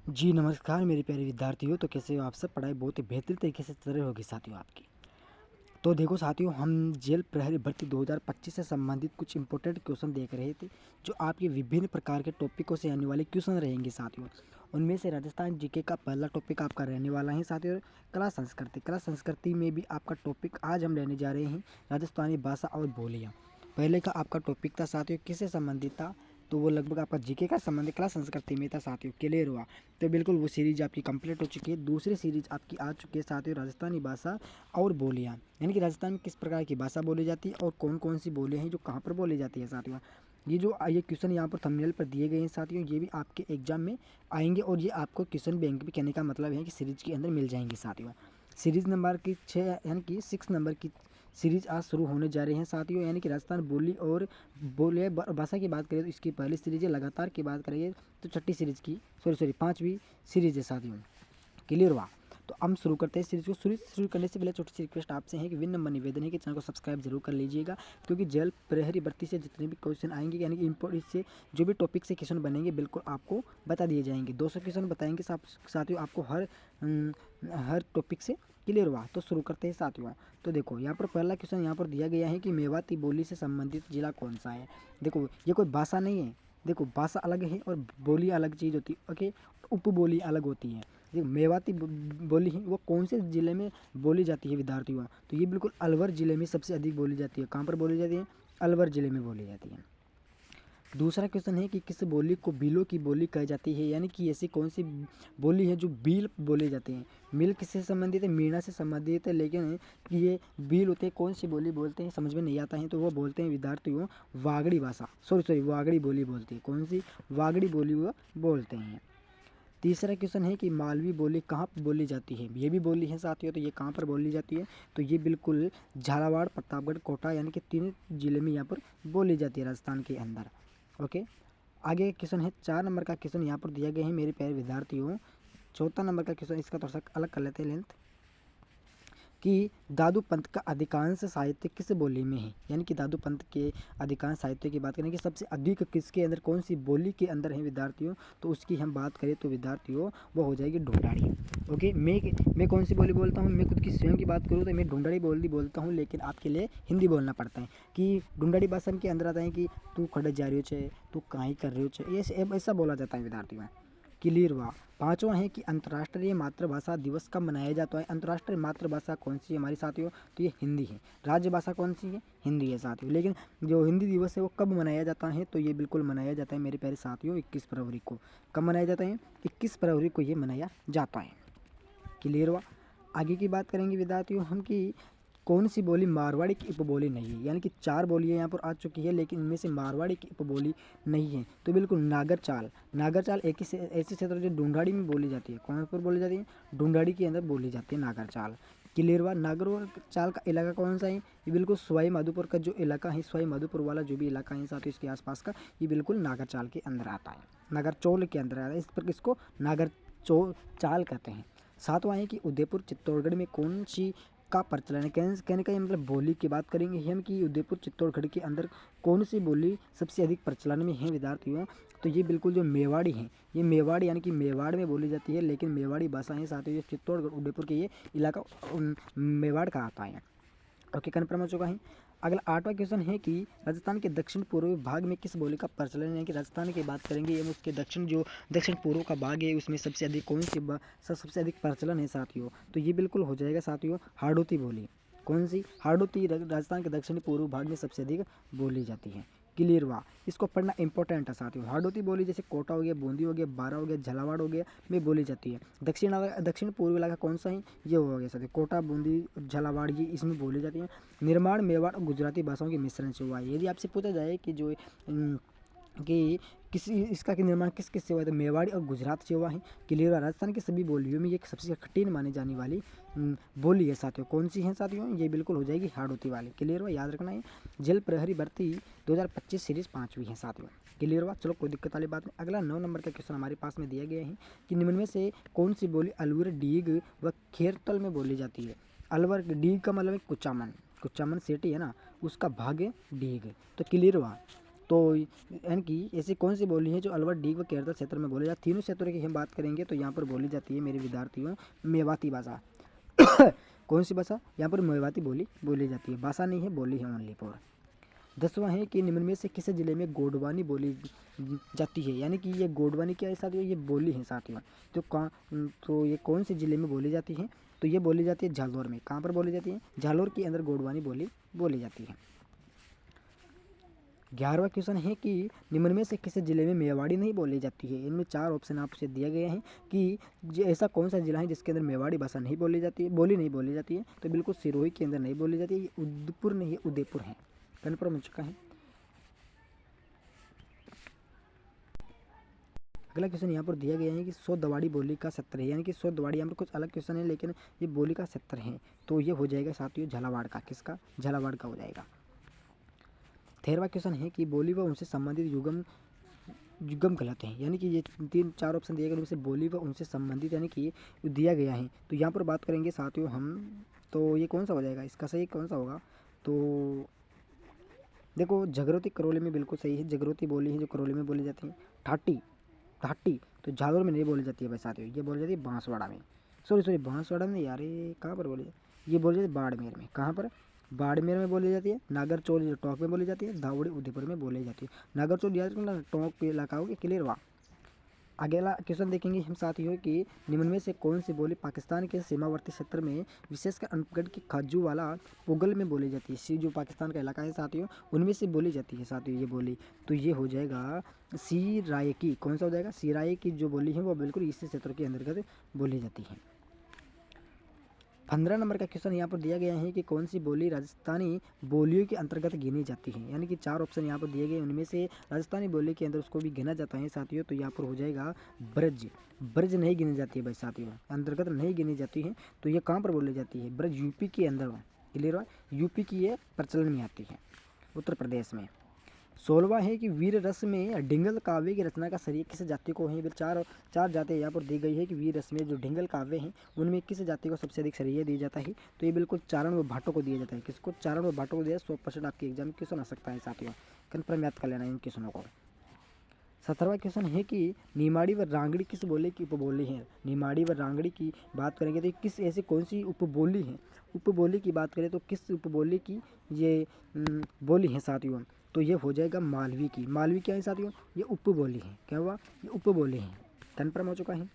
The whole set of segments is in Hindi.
जी नमस्कार मेरे प्यारे विद्यार्थियों। तो कैसे हो आप सब? पढ़ाई बहुत ही बेहतर तरीके से चल रही होगी साथियों आपकी। तो देखो साथियों, हम जेल प्रहरी भर्ती 2025 से संबंधित कुछ इंपॉर्टेंट क्वेश्चन देख रहे थे, जो आपके विभिन्न प्रकार के टॉपिकों से आने वाले क्वेश्चन रहेंगे साथियों। उनमें से राजस्थान जीके का पहला टॉपिक आपका रहने वाला है साथियों, कला संस्कृति। कला संस्कृति में भी आपका टॉपिक आज हम लेने जा रहे हैं राजस्थानी भाषा और बोलियाँ। पहले का आपका टॉपिक था साथियों, किससे संबंधित था? तो वो लगभग आपका जीके का संबंध कला संस्कृति में था साथियों, क्लियर हुआ। तो बिल्कुल वो सीरीज आपकी कंप्लीट हो चुकी है। दूसरी सीरीज आपकी आ चुकी है साथियों, राजस्थानी भाषा और बोलियाँ, यानी कि राजस्थान में किस प्रकार की भाषा बोली जाती है और कौन कौन सी बोलियाँ हैं जो कहाँ पर बोली जाती है साथियों। ये क्वेश्चन यहाँ पर थंबनेल पर दिए गए हैं साथियों, ये भी आपके एग्जाम में आएंगे और ये आपको क्वेश्चन बैंक भी कहने का मतलब है कि सीरीज के अंदर मिल जाएंगे साथियों। सीरीज नंबर की 6 यानी कि 6 नंबर की सीरीज आज शुरू होने जा रहे हैं साथियों, यानी कि राजस्थान बोली और बोले भाषा की बात करें तो इसकी पहली सीरीज है। लगातार की बात करेंगे तो छठी सीरीज की पाँचवीं सीरीज है साथियों, क्लियर हुआ। तो हम शुरू करते हैं सीरीज को। शुरू करने से पहले छोटी सी रिक्वेस्ट आपसे है कि विनम्र निवेदन है कि चैनल को सब्सक्राइब जरूर कर लीजिएगा, क्योंकि जेल प्रहरी भर्ती से जितने भी क्वेश्चन आएंगे, यानी कि इम्पोर्टेंट से जो भी टॉपिक से क्वेश्चन बनेंगे बिल्कुल आपको बता दिए जाएंगे। 200 क्वेश्चन बताएंगे साथियों आपको हर टॉपिक से, क्लियर हुआ। तो शुरू करते हैं साथियों। तो देखो यहाँ पर पहला क्वेश्चन यहाँ पर दिया गया है कि मेवाती बोली से संबंधित जिला कौन सा है। देखो ये कोई भाषा नहीं है, देखो भाषा अलग है और बोली अलग चीज़ होती है, ओके। उपबोली अलग होती है। देखो मेवाती बोली है वो कौन से ज़िले में बोली जाती है विद्यार्थियों? तो ये बिल्कुल अलवर ज़िले में सबसे अधिक बोली जाती है। कहाँ पर बोली जाती है? अलवर ज़िले में बोली जाती है। दूसरा क्वेश्चन है कि किस बोली को बीलों की बोली कही जाती है, यानी कि ऐसी कौन सी बोली है जो बील बोले जाते हैं। मिल किससे संबंधित है? मीणा से संबंधित है, लेकिन ये बील होते हैं कौन सी बोली बोलते हैं समझ में नहीं आता है, तो वो बोलते हैं विद्यार्थियों वागड़ी भाषा, सॉरी वागड़ी बोली बोलती है। कौन सी? वागड़ी बोली वो बोलते हैं। तीसरा क्वेश्चन है कि मालवी बोली कहाँ पर बोली जाती है। ये भी बोली है साथियों, तो ये कहाँ पर बोली जाती है? तो ये बिल्कुल झालावाड़, प्रतापगढ़, कोटा, यानी कि 3 जिले में यहाँ पर बोली जाती है राजस्थान के अंदर, ओके। आगे क्वेश्चन है 4 नंबर का क्वेश्चन यहाँ पर दिया गया है मेरे प्यारे विद्यार्थियों। चौथा नंबर का क्वेश्चन, इसका थोड़ा सा अलग कर लेते हैं लेंथ, कि दादू पंत का अधिकांश साहित्य किस बोली में है। यानी कि दादू पंत के अधिकांश साहित्य की बात करें कि सबसे अधिक किसके अंदर, कौन सी बोली के अंदर है विद्यार्थियों, तो उसकी हम बात करें तो विद्यार्थियों वो हो जाएगी ढूंढाड़ी, ओके। मैं कौन सी बोली बोलता हूँ? मैं खुद की स्वयं की बात करूँ तो मैं ढूंढाड़ी बोलता हूँ, लेकिन आपके लिए हिंदी बोलना पड़ता है कि ढूंढाड़ी भाषा के अंदर आता है कि तू खड़े जा रही हो छे, तू कहीं कर रही हो छे, ये ऐसा बोला जाता है विद्यार्थियों, क्लियर हुआ। पांचवा है कि अंतर्राष्ट्रीय मातृभाषा दिवस कब मनाया जाता है। अंतर्राष्ट्रीय मातृभाषा कौन सी है हमारी साथियों? तो ये हिंदी है। राज्य भाषा कौन सी है? हिंदी है साथियों। लेकिन जो हिंदी दिवस है वो कब मनाया जाता है? तो ये बिल्कुल मनाया जाता है मेरे प्यारे साथियों 21 फरवरी को। कब मनाया जाता है? 21 फरवरी को ये मनाया जाता है, क्लियर हुआ। आगे की बात करेंगे विद्यार्थियों हम कि कौन सी बोली मारवाड़ी की उपबोली नहीं है। यानी कि 4 बोलियाँ यहाँ पर आ चुकी है, लेकिन इनमें से मारवाड़ी की उपबोली नहीं है। तो बिल्कुल नागर चाल एक ही ऐसी क्षेत्र जो ढूंढाड़ी में बोली जाती है। कौन पर बोली जाती है? ढूंढाड़ी के अंदर बोली जाती है नागर चाल, क्लियर हुआ। नागर चाल का इलाका कौन सा है? ये बिल्कुल सवाई माधोपुर का जो इलाका है, सवाई माधोपुर वाला जो भी इलाका है साथ ही इसके आसपास का, ये बिल्कुल नागर चाल के अंदर आता है, नागर चौल के अंदर आता है। इस पर इसको नागर चाल कहते हैं। सातवां है कि उदयपुर चित्तौड़गढ़ में कौन सी का प्रचलन है। कहने का ये मतलब बोली की बात करेंगे हम कि उदयपुर चित्तौड़गढ़ के अंदर कौन सी बोली सबसे अधिक प्रचलन में है विद्यार्थियों? तो ये बिल्कुल जो मेवाड़ी है, ये मेवाड़ी यानी कि मेवाड़ में बोली जाती है, लेकिन मेवाड़ी भाषा है साथियों ये चित्तौड़गढ़ उदयपुर के ये इलाका मेवाड़ का आता है, ओके। कन्फर्म हो चुका है। अगला 8वां क्वेश्चन है कि राजस्थान के दक्षिण पूर्वी भाग में किस बोली का प्रचलन है। कि राजस्थान की बात करेंगे हम, उसके दक्षिण पूर्व का भाग है उसमें सबसे अधिक कौन सी सबसे अधिक प्रचलन है साथियों? तो ये बिल्कुल हो जाएगा साथियों हाड़ौती बोली। कौन सी? हाड़ौती राजस्थान के दक्षिण पूर्व भाग में सबसे अधिक बोली जाती है, क्लियर हुआ। इसको पढ़ना इंपॉर्टेंट है साथियों। हाड़ौती बोली जैसे कोटा हो गया, बूंदी हो गया, बारा हो गया, झालावाड़ हो गया में बोली जाती है। दक्षिण पूर्व इलाका कौन सा है? ये हो गया साथियों कोटा, बूंदी, झालावाड़, ये इसमें बोली जाती है। निर्माण मेवाड़ और गुजराती भाषाओं के मिश्रण से हुआ है। यदि आपसे पूछा जाए कि जो कि किसी इसका के निर्माण किस से हुआ है, तो मेवाड़ी और गुजरात से हुआ है, क्लियर हुआ। राजस्थान की सभी बोलियों में ये सबसे कठिन मानी जाने वाली बोली है साथियों। कौन सी है साथियों? ये बिल्कुल हो जाएगी हाड़ौती वाली, क्लियर हुआ। याद रखना है। जेल प्रहरी भर्ती 2025 सीरीज 5वीं है साथियों, क्लियर हुआ। चलो कोई दिक्कत वाली बात नहीं। अगला 9 नंबर का क्वेश्चन हमारे पास में दिया गया है कि निम्न में से कौन सी बोली अलवर, डीग व खेरतल में बोली जाती है। अलवर, डीग का मतलब है कुचामन सिटी है ना, उसका भाग है डीग, तो क्लियर हुआ। तो यानी कि ऐसी कौन सी बोली है जो अलवर डीग व केरल क्षेत्र में बोली जाती है? तीनों क्षेत्रों की हम बात करेंगे तो यहाँ पर बोली जाती है मेरे विद्यार्थियों मेवाती भाषा। कौन सी भाषा? यहाँ पर मेवाती बोली जाती है, भाषा नहीं है, बोली है ओनली फॉर। 10वां है कि निम्न में से किस जिले में गोडवानी बोली जाती है? यानी कि ये गोडवानी क्या है साथियों? ये बोली है साथियों। तो ये कौन से जिले में बोली जाती है? तो ये बोली जाती है जालौर में। कहाँ पर बोली जाती है? जालौर के अंदर गोडवानी बोली जाती है। 11वां क्वेश्चन है कि निम्न में से किस जिले में मेवाड़ी नहीं बोली जाती है? इनमें 4 ऑप्शन आपसे दिए गए हैं कि ऐसा कौन सा जिला है जिसके अंदर मेवाड़ी भाषा नहीं बोली जाती है, नहीं बोली जाती है? तो बिल्कुल सिरोही के अंदर नहीं बोली जाती है, ये उदयपुर नहीं है, उदयपुर है। कन्फर्म हो चुका है। अगला क्वेश्चन यहाँ पर दिया गया है कि सौ दवाड़ी बोली का क्षेत्र है, यानी कि सौ दवाड़ी, यहाँ पर कुछ अलग क्वेश्चन है लेकिन ये बोली का क्षेत्र है, तो ये हो जाएगा साथियों झालावाड़ का। किसका? झालावाड़ का हो जाएगा। 13वां क्वेश्चन है कि बोली व उनसे संबंधित युग्म गलत है, यानी कि ये 3-4 ऑप्शन दिए गए उनमें से बोली व उनसे संबंधित यानी कि दिया गया है, तो यहाँ पर बात करेंगे साथियों हम, तो ये कौन सा हो जाएगा? इसका सही कौन सा होगा? तो देखो झगरोती करौली में बिल्कुल सही है, झगरोती बोली है जो करौली में बोली जाती है। ठाटी तो झालोर में नहीं बोली जाती है भाई साथियों, ये बोली जाती है बांसवाड़ा में। सॉरी बांसवाड़ा में यार, ये कहाँ पर बोली जाती है? ये बोली जाती है बाड़मेर में। कहाँ पर? बाड़मेर में बोली जाती है। नागरचौल जो टोंक में बोली जाती है, दावड़ी उदयपुर में बोली जाती है। नागरचौल याद रखना, टोंक पे इलाका होगी, क्लियर हुआ। अगला क्वेश्चन देखेंगे हम साथियों कि निम्न में से कौन सी बोली पाकिस्तान के सीमावर्ती क्षेत्र में विशेषकर अनपगढ़ की खाजूवाला पुगल में बोली जाती है? सी जो पाकिस्तान का इलाका है साथियों, उनमें से बोली जाती है साथियों ये बोली, तो ये हो जाएगा सी राय की। कौन सा हो जाएगा? सी राय की जो बोली है वो बिल्कुल इसी क्षेत्र के अंतर्गत बोली जाती है। 15 नंबर का क्वेश्चन यहाँ पर दिया गया है कि कौन सी बोली राजस्थानी बोलियों के अंतर्गत गिनी जाती है? यानी कि 4 ऑप्शन यहाँ पर दिए गए, उनमें से राजस्थानी बोली के अंदर उसको भी गिना जाता है साथियों, तो यहाँ पर हो जाएगा ब्रज नहीं गिनी जाती है भाई साथियों, अंतर्गत नहीं गिनी जाती है। तो ये कहाँ पर बोली जाती है? ब्रज यूपी के अंदर, क्लियर हुआ, यूपी की ये प्रचलन में आती है, उत्तर प्रदेश में। 16वां है कि वीर रस में डिंगल काव्य की रचना का श्रेय किस जाति को है? चार जाति यहाँ पर दी गई है कि वीर रस में जो डिंगल काव्य हैं उनमें किस जाति को सबसे अधिक श्रेय दिया जाता है? तो ये बिल्कुल चारण व भाटों को दिया जाता है। किसको? चारण व भाटों को दिया। 100% आपके एग्जाम में क्वेश्चन आ सकता है साथियों, कन्फर्म याद कर लेना इन क्वेश्चनों को। 17वां क्वेश्चन है कि निमाड़ी व रांगड़ी किस बोली की उपबोली है? निमाड़ी व रांगड़ी की बात करेंगे तो किस ऐसी कौन सी उपबोली है? उपबोली की बात करें तो किस उपबोली की ये बोली है साथियों? तो ये हो जाएगा मालवी की। मालवी क्या है साथियों? ये उपबोली है। क्या हुआ? ये उपबोली है। कन्फर्म हो चुका है।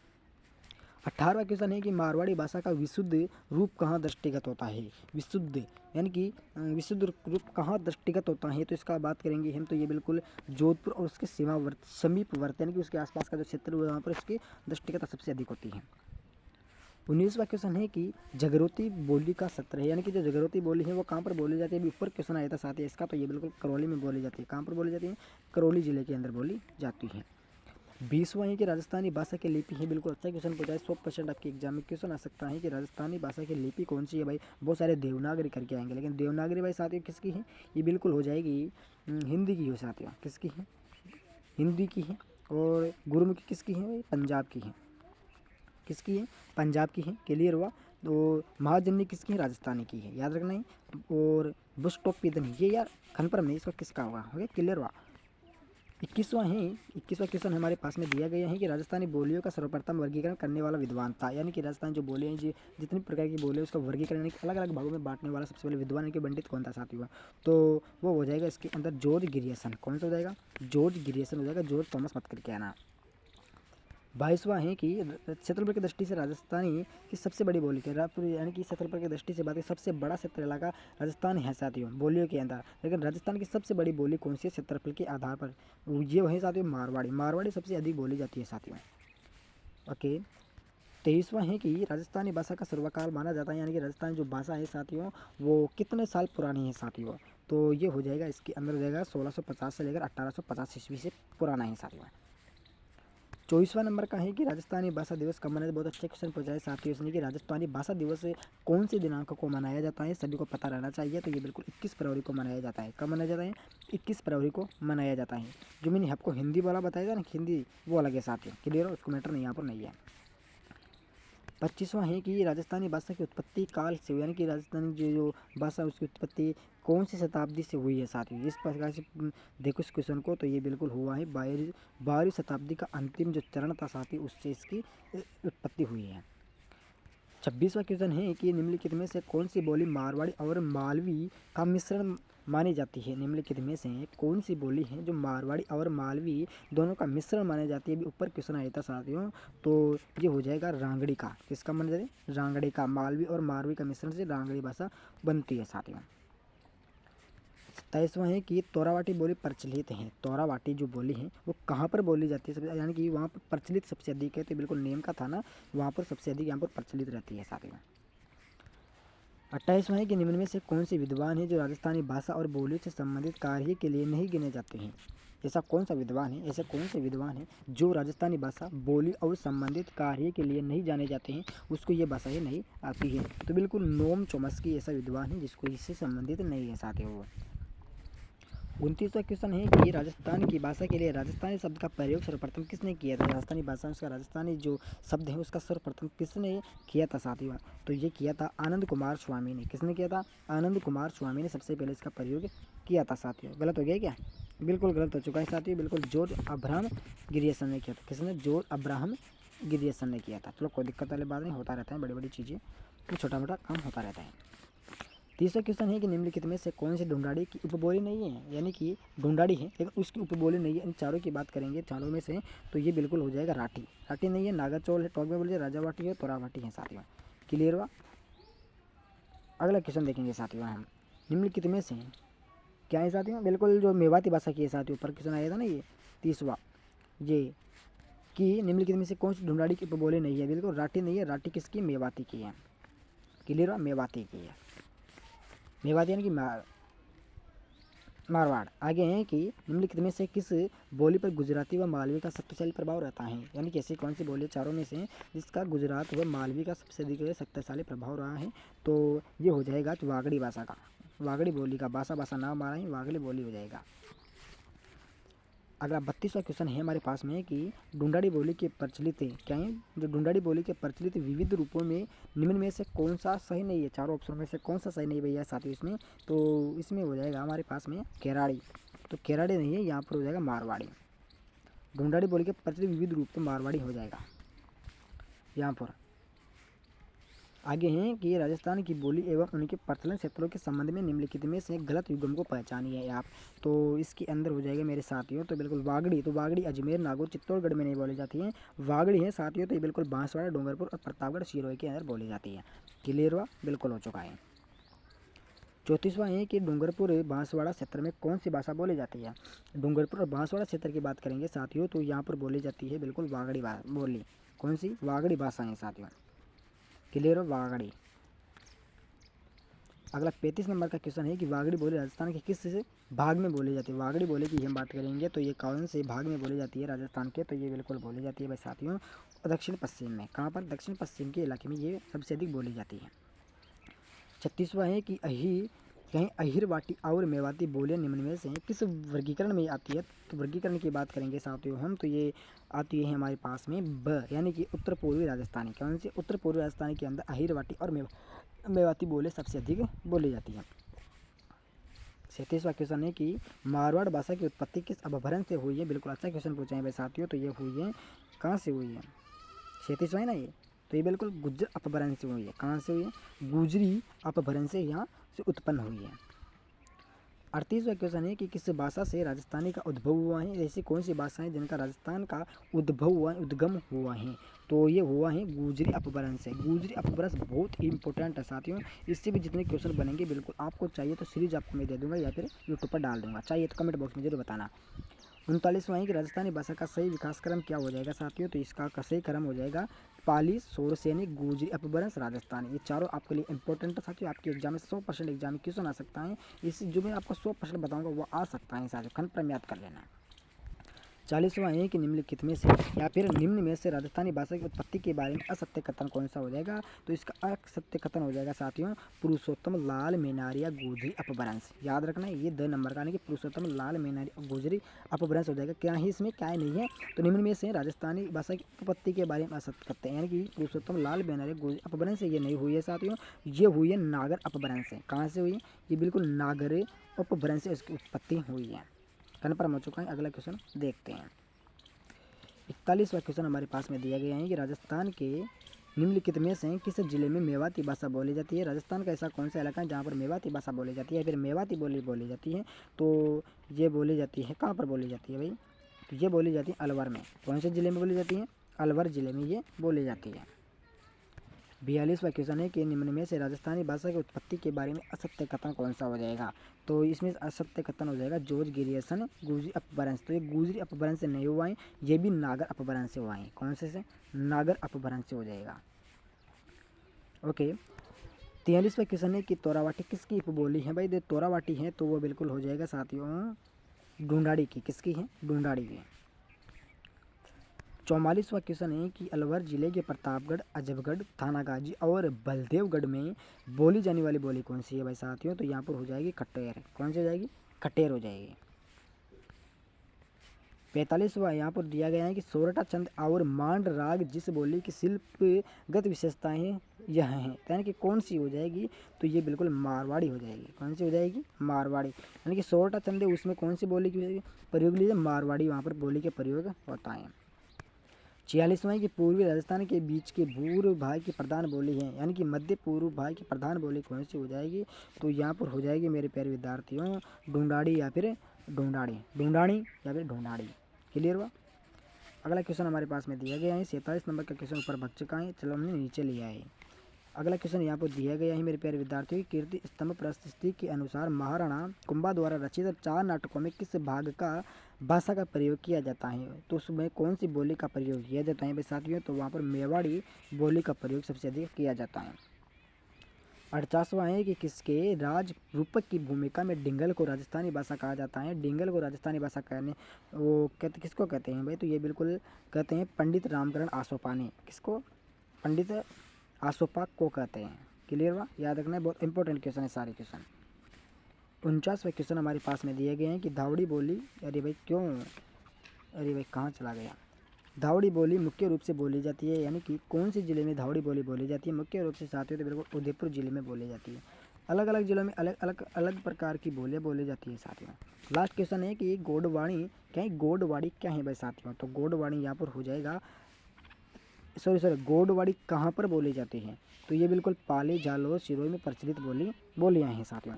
18वां क्वेश्चन है कि मारवाड़ी भाषा का विशुद्ध रूप कहाँ दृष्टिगत होता है? विशुद्ध यानी कि विशुद्ध रूप कहाँ दृष्टिगत होता है? तो इसका बात करेंगे हम, तो ये बिल्कुल जोधपुर और उसके समीपवर्ती यानी कि उसके आसपास का जो क्षेत्र है वहाँ पर इसकी दृष्टिगत सबसे अधिक होती है। 19वां क्वेश्चन है कि जगरोती बोली का सत्र है, यानी कि जो जगरोती बोली है वो कहाँ पर बोली जाती है? अभी ऊपर क्वेश्चन आया था साथ ही इसका, तो ये बिल्कुल करौली में बोली जाती है। कहाँ पर बोली जाती है? करौली जिले के अंदर बोली जाती है। 20वां है कि राजस्थानी भाषा की लिपि है। बिल्कुल अच्छा क्वेश्चन पूछा है, 100% आपके एग्जाम में क्वेश्चन आ सकता है कि राजस्थानी भाषा की लिपि कौन सी है भाई? बहुत सारे देवनागरी करके आएंगे, लेकिन देवनागरी भाई साथियों किसकी है? ये बिल्कुल हो जाएगी हिंदी की हो साथियों। किसकी है? हिंदी की है। और गुरुमुखी किसकी है? पंजाब की है। किसकी है? पंजाब की है। क्लियर हुआ। तो महाजनी किसकी है? राजस्थानी की है, याद रखना है। और बुस्टोपिदन ये यार कन्फर्म नहीं, इसका किसका होगा? हो गया, क्लियर हुआ। 21वां क्वेश्चन हमारे पास में दिया गया है कि राजस्थानी बोलियों का सर्वप्रथम वर्गीकरण करने वाला विद्वान था, यानी कि राजस्थान जो बोलियाँ हैं जितनी प्रकार की बोली है उसका वर्गीकरण अलग अलग भागों में बांटने वाला सबसे पहले विद्वान के पंडित कौन था साथियों? तो वो हो जाएगा इसके अंदर जॉर्ज ग्रियर्सन। कौन सा हो जाएगा? जॉर्ज ग्रियर्सन हो जाएगा, जॉर्ज थॉमस मत करके आना। 22वां है कि क्षेत्रफल की दृष्टि से राजस्थानी की सबसे बड़ी बोली क्या है? यानी कि क्षेत्रफल की दृष्टि से बात करें सबसे बड़ा क्षेत्र इलाका राजस्थान है साथियों बोलियों के अंदर, लेकिन राजस्थान की सबसे बड़ी बोली कौन सी है क्षेत्रफल के आधार पर? ये वही साथियों मारवाड़ी सबसे अधिक बोली जाती है साथियों। ओके। 23वां है कि राजस्थानी भाषा का सर्वकाल माना जाता है, यानी कि राजस्थानी जो भाषा है साथियों वो कितने साल पुरानी है साथियों? तो ये हो जाएगा इसके अंदर हो जाएगा 1650 से लेकर 1850 ईस्वी से पुराना है साथियों। 24वां नंबर का है कि राजस्थानी भाषा दिवस कब मनाया? बहुत अच्छे क्वेश्चन पूछा है साथियों इसने कि राजस्थानी भाषा दिवस कौन सी दिनांक को मनाया जाता है? सभी को पता रहना चाहिए। तो ये बिल्कुल 21 फरवरी को मनाया जाता है। कब मनाया जाता है? 21 फरवरी को मनाया जाता है। जो मैंने आपको हिंदी वाला बताया था ना, हिंदी वो अलग है साथियों, क्लियर हो, उसको मैटर नहीं यहाँ पर नहीं है। 25वां है कि राजस्थानी भाषा की उत्पत्ति काल से, यानी कि राजस्थानी जो भाषा उसकी उत्पत्ति कौन सी शताब्दी से हुई है साथियों। इस प्रकार से देखो इस क्वेश्चन को, तो ये बिल्कुल हुआ है 12वीं शताब्दी का अंतिम जो चरण था साथियों, उससे इसकी उत्पत्ति हुई है। 26वां क्वेश्चन है कि निम्नलिखित में से कौन सी बोली मारवाड़ी और मालवी का मिश्रण मानी जाती है। निम्नलिखित में से कौन सी बोली है जो मारवाड़ी और मालवी दोनों का मिश्रण मानी जाती है। अभी ऊपर क्वेश्चन आया था साथियों, तो ये हो जाएगा रांगड़ी का। किसका माना जाए? रांगड़ी का। मालवी और मारवी का मिश्रण से रांगड़ी भाषा बनती है साथियों। 27वां है कि तोरावाटी बोली प्रचलित है। तोरावाटी जो बोली है वो कहाँ पर बोली जाती है सबसे, यानी कि वहाँ पर प्रचलित सबसे अधिक है, तो बिल्कुल नेम का था ना, वहाँ पर सबसे अधिक यहाँ पर प्रचलित रहती है साथियों। 28वां है कि निम्न में से कौन से विद्वान है जो राजस्थानी भाषा और बोली से संबंधित कार्य के लिए नहीं गिने जाते हैं। ऐसा कौन सा विद्वान है, ऐसे कौन से विद्वान हैं जो राजस्थानी भाषा बोली और संबंधित कार्य के लिए नहीं जाने जाते हैं, उसको ये भाषा ही नहीं आती है। तो बिल्कुल नोम चोम्स्की ऐसा विद्वान है जिसको इससे संबंधित नहीं है साथियों। 29वां क्वेश्चन है कि राजस्थान की भाषा के लिए राजस्थानी शब्द का प्रयोग सर्वप्रथम किसने किया था। राजस्थानी भाषा उसका राजस्थानी जो शब्द है उसका सर्वप्रथम किसने किया था साथियों, तो ये किया था आनंद कुमार स्वामी ने। किसने किया था? आनंद कुमार स्वामी ने सबसे पहले इसका प्रयोग किया था साथियों। गलत हो गया क्या? बिल्कुल गलत हो चुका है साथियों। बिल्कुल जॉर्ज अब्राहम गिरियसन ने किया था। किसने? जॉर्ज अब्राहम गिरियसन ने किया था। चलो कोई दिक्कत वाली बात नहीं, होता रहता है, बड़ी बड़ी चीज़ें तो छोटा मोटा काम होता रहता है। 30वां क्वेश्चन है कि निम्नलिखित में से कौन सी ढूंढाड़ी की उपबोली नहीं है, यानी कि ढूंढाड़ी है लेकिन उसकी उपबोली नहीं है। इन चारों की बात करेंगे, चारों में से तो ये बिल्कुल हो जाएगा राठी। राठी नहीं है, नागाचौल है, टोक में बोलिए राजावाटी है, तोरावाटी है साथियों। क्लियर हुआ? अगला क्वेश्चन देखेंगे साथियों हम। निम्नलिखित में से क्या है साथियों? बिल्कुल जो मेवाती भाषा की है साथियों, ऊपर क्वेश्चन आया था ना ये 30वां, ये कि निम्नलिखित में से कौन सी ढूंढाड़ी की उपबोली नहीं है। बिल्कुल राठी नहीं है, राठी किसकी? मेवाती की है। क्लियर हुआ? मेवाती की है। मेवाती यानी कि मारवाड़। आगे हैं कि निम्नलिखित में से किस बोली पर गुजराती व मालवी का शक्तिशाली प्रभाव रहता है, यानी कि ऐसी कौन सी बोली चारों में से जिसका गुजरात व मालवी का सबसे अधिक शक्तिशाली प्रभाव रहा है, तो ये हो जाएगा वागड़ी भाषा का। वागड़ी बोली का, भाषा नाम आ रहा है, वागड़ी बोली हो जाएगा। अगला 32वां क्वेश्चन है हमारे पास में कि ढूंढाड़ी बोली के प्रचलित क्या है, जो ढूंढाड़ी बोली के प्रचलित विविध रूपों में निम्न में से कौन सा सही नहीं है। चारों ऑप्शन में से कौन सा सही नहीं भैया साथियों इसमें, तो इसमें हो जाएगा हमारे पास में केराड़ी। तो केराड़ी नहीं है, यहाँ पर हो जाएगा मारवाड़ी। ढूंढाड़ी बोली के प्रचलित विविध रूप तो मारवाड़ी हो जाएगा यहाँ पर। आगे हैं कि राजस्थान की बोली एवं उनके प्रचलन क्षेत्रों के संबंध में निम्नलिखित में से गलत युग्म को पहचानिए आप। तो इसके अंदर हो जाएगा मेरे साथियों, तो बिल्कुल वागड़ी। तो वागड़ी अजमेर, नागौर, चित्तौड़गढ़ में नहीं बोली जाती है, वागड़ी है साथियों। तो ये बिल्कुल बांसवाड़ा, डूंगरपुर और प्रतापगढ़, सिरोही के अंदर बोली जाती है। क्लियर हुआ? बिल्कुल हो चुका है। 34वां है कि डूंगरपुर बांसवाड़ा क्षेत्र में कौन सी भाषा बोली जाती है। डूंगरपुर और बांसवाड़ा क्षेत्र की बात करेंगे साथियों, तो यहाँ पर बोली जाती है बिल्कुल वागड़ी बोली। कौन सी? वागड़ी भाषा है साथियों। क्लियर हो? वागड़ी। अगला 35 नंबर का क्वेश्चन है कि वागड़ी बोली राजस्थान के किस भाग में बोली जाती है। वागड़ी बोली की हम बात करेंगे तो ये कौन से भाग में बोली जाती है राजस्थान के, तो ये बिल्कुल बोली जाती है भाई साथियों दक्षिण पश्चिम में। कहाँ पर? दक्षिण पश्चिम के इलाके में ये सबसे अधिक बोली जाती है। 36वां है कि कहीं अहिरवाटी और मेवाती बोलियां निम्न में से किस वर्गीकरण में आती है। तो वर्गीकरण की बात करेंगे साथियों हम, तो ये आती है हमारे पास में ब, यानी कि उत्तर पूर्वी राजस्थानी। कौन सी? उत्तर पूर्वी राजस्थानी के अंदर अहिरवाटी और मेवाती बोले सबसे अधिक बोली जाती है। 37वां क्वेश्चन है कि मारवाड़ भाषा की उत्पत्ति किस अपभ्रंश से हुई है। बिल्कुल अच्छा क्वेश्चन पूछा है भाई साथियों, तो ये हुई है कहाँ से हुई है? 37वां है ना ये, तो ये बिल्कुल गुज्जर अपभ्रंश से हुई है। कहाँ से हुई है? गुजरी अपभ्रंश से यहाँ से उत्पन्न हुई है। 38वां क्वेश्चन है कि किस भाषा से राजस्थानी का उद्भव हुआ है। ऐसी कौन सी भाषा है जिनका राजस्थान का उद्भव हुआ है, उद्गम हुआ है, तो ये हुआ है गुजरी अपभ्रंश से। गुजरी अपभ्रंश बहुत ही इंपॉर्टेंट है साथियों, इससे भी जितने क्वेश्चन बनेंगे बिल्कुल आपको चाहिए तो सीरीज आपको मैं दे दूंगा या फिर यूट्यूब पर डाल दूंगा, चाहिए तो कमेंट बॉक्स में जरूर बताना। 39वां है कि राजस्थानी भाषा का सही विकास क्रम क्या हो जाएगा साथियों, तो इसका सही क्रम हो जाएगा पाली, सोरसेनी, गुजरी अपभ्रंश, राजस्थानी। ये चारों आपके लिए इंपॉर्टेंट है साथियों। आपके एग्जाम में 100% एग्जाम में क्वेश्चन आ सकता है। इस जो मैं आपको 100% बताऊंगा वो आ सकता है साथियों, कन्फर्म याद कर लेना। 40वां है कि निम्नलिखित में से या फिर निम्न में से राजस्थानी भाषा की उत्पत्ति के बारे में असत्य कथन कौन सा हो जाएगा? तो इसका असत्य कथन हो जाएगा साथियों पुरुषोत्तम लाल मेनारिया गुजरी अपभ्रंश। याद रखना है ये 2 नंबर का, यानी कि पुरुषोत्तम लाल मेनारिया गुजरी अपभ्रंश हो जाएगा। क्या है इसमें, क्या है नहीं है? तो निम्न में से राजस्थानी भाषा की उत्पत्ति के बारे में असत्य करते हैं, यानी कि पुरुषोत्तम लाल मेनारिया गुजरी अपभ्रंश ये नहीं हुई है साथियों, ये हुई है नागर अपभ्रंश है। कहाँ से हुई है? ये बिल्कुल नागर अपभ्रंश से इसकी उत्पत्ति हुई है। कन्फर्म हो चुका है। अगला क्वेश्चन देखते हैं। 41वां क्वेश्चन हमारे पास में दिया गया है कि राजस्थान के निम्नलिखित में से किस जिले में मेवाती भाषा बोली जाती है? राजस्थान का ऐसा कौन सा इलाका है जहाँ पर मेवाती भाषा बोली जाती है, फिर मेवाती बोली जाती है? तो ये बोली जाती है, कहाँ पर बोली जाती है भाई? तो ये बोली जाती है अलवर में। कौन से जिले में बोली जाती है? अलवर जिले में ये बोली जाती है। 42वां क्वेश्चन है कि निम्न में से राजस्थानी भाषा की उत्पत्ति के बारे में असत्य कथन कौन सा हो जाएगा? तो इसमें असत्य कथन हो जाएगा जोज गिरियसन गुजरी अपभ्रंश। तो ये गुजरी अपभ्रंश से नहीं हुआ है, ये भी नागर अपभ्रंश से हुआ है। कौन से? नागर अपभ्रंश से हो जाएगा। ओके। 43वां क्वेश्चन है कि तोरावाटी किसकी उपबोली है? भाई तोरावाटी है तो वो बिल्कुल हो जाएगा साथियों ढूंढाड़ी की। किसकी है? ढूंढाड़ी की। 44वां क्वेश्चन है कि अलवर जिले के प्रतापगढ़, अजबगढ़, थानागाजी और बलदेवगढ़ में बोली जाने वाली बोली कौन सी है भाई साथियों? तो यहाँ पर हो जाएगी खट्टेर। कौन सी हो जाएगी? खट्टेर हो जाएगी। 45वां यहाँ पर दिया गया है कि सोरठा छंद और मांड राग जिस बोली की शिल्पगत विशेषताएं यह हैं, यानी कि कौन सी हो जाएगी? तो ये बिल्कुल मारवाड़ी हो जाएगी। कौन सी हो जाएगी? मारवाड़ी। यानी कि सोरठा छंद है उसमें कौन सी बोली की प्रयोग लीजिए? मारवाड़ी वहाँ पर बोली के प्रयोग होता है। 46वां कि पूर्वी राजस्थान के बीच के भूर भाग की प्रधान बोली है, यानी कि मध्य पूर्व भाग की प्रधान बोली कौन सी हो जाएगी? तो यहाँ पर हो जाएगी मेरे प्यारे विद्यार्थियों ढूंढाड़ी या फिर ढूंढाड़ी, ढूंढाड़ी या फिर ढूंढाड़ी। क्लियर हुआ? अगला क्वेश्चन हमारे पास में दिया गया है 47 नंबर का क्वेश्चन ऊपर भग चुका है, चलो हमने नीचे लिया है। अगला क्वेश्चन यहाँ पर दिया गया है मेरे प्यारे विद्यार्थियों की कीर्ति स्तंभ प्रशस्ति के अनुसार महाराणा कुंभा द्वारा रचित 4 नाटकों में किस भाग का भाषा का प्रयोग किया जाता है? तो उसमें कौन सी बोली का प्रयोग किया जाता है भाई साथियों? तो वहाँ पर मेवाड़ी बोली का प्रयोग सबसे अधिक किया जाता है। 48वां है कि किसके राज रूपक की भूमिका में डिंगल को राजस्थानी भाषा कहा जाता है? डिंगल को राजस्थानी भाषा कहने वो किसको कहते हैं भाई? तो ये बिल्कुल कहते हैं पंडित रामकरण आसोपानी। किसको? पंडित आसोपा को कहते हैं। क्लियर हुआ? याद रखना है, बहुत इंपॉर्टेंट क्वेश्चन है सारे क्वेश्चन। 49वां क्वेश्चन हमारे पास में दिए गए हैं कि धावड़ी बोली, अरे भाई क्यों, अरे भाई कहाँ चला गया? धावड़ी बोली मुख्य रूप से बोली जाती है, यानी कि कौन से जिले में धावड़ी बोली बोली जाती है? मुख्य रूप से साथियों तो बिल्कुल उदयपुर जिले में बोली जाती है। अलग अलग जिलों में अलग प्रकार की बोलियाँ बोली जाती है साथियों। लास्ट क्वेश्चन है कि गोडवाणी क्या है? गोडवाड़ी क्या है भाई साथियों? तो गोडवाड़ी यहाँ पर हो जाएगा, सॉरी गोडवाड़ी कहाँ पर बोली जाती है? तो ये बिल्कुल पाली, जालौर, सिरोही में प्रचलित बोलियाँ हैं साथियों।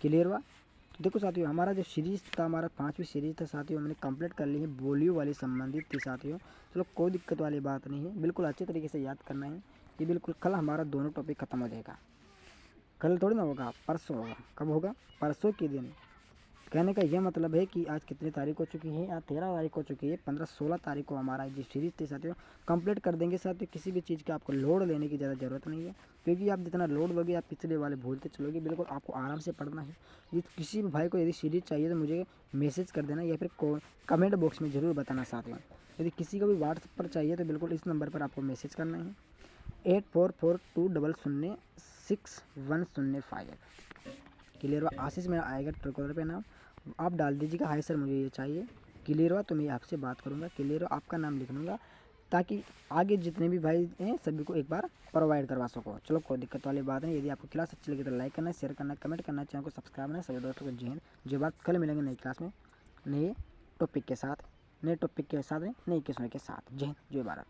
क्लियर हुआ? तो देखो साथियों हमारा जो सीरीज़ था, हमारा 5वीं सीरीज़ था साथियों, हमने कंप्लीट कर ली है, बोलियों वाली संबंधित थी साथियों। चलो कोई दिक्कत वाली बात नहीं है, बिल्कुल अच्छे तरीके से याद करना है। ये बिल्कुल कल हमारा दोनों टॉपिक खत्म हो जाएगा। कल थोड़ी ना होगा, परसों होगा। कब होगा? परसों के दिन। कहने का यह मतलब है कि आज कितनी तारीख हो चुकी है? आज 13 तारीख हो चुकी है। 15-16 तारीख को हमारा जो सीरीज़ थी साथियों कंप्लीट कर देंगे साथियों। किसी भी चीज़ का आपको लोड लेने की ज़्यादा ज़रूरत नहीं है, क्योंकि आप जितना लोड लोगे आप पिछले वाले भूलते चलोगे। बिल्कुल आपको आराम से पढ़ना है। ये किसी भी भाई को यदि सीरीज़ चाहिए तो मुझे मैसेज कर देना या फिर कमेंट बॉक्स में ज़रूर बताना साथियों। यदि किसी को भी व्हाट्सएप पर चाहिए तो बिल्कुल इस नंबर पर आपको मैसेज करना है 8442006105। क्लियर हुआ? आशीष मेरा आएगा ट्रिकॉलर पे नाम, आप डाल दीजिएगा हाय सर मुझे ये चाहिए। क्लियर हुआ? तो मैं आपसे बात करूँगा। क्लियर हुआ? आपका नाम लिख लूँगा ताकि आगे जितने भी भाई हैं सभी को एक बार प्रोवाइड करवा सको। चलो कोई दिक्कत वाली बात नहीं। यदि आपको क्लास अच्छी लगी तो लाइक करना, शेयर करना, कमेंट करना, चैनल को सब्सक्राइब करना। सभी दोस्तों को जय हिंद जय भारत। कल मिलेंगे नई क्लास में नए टॉपिक के साथ, नए क्वेश्चन के साथ। जय हिंद जय भारत।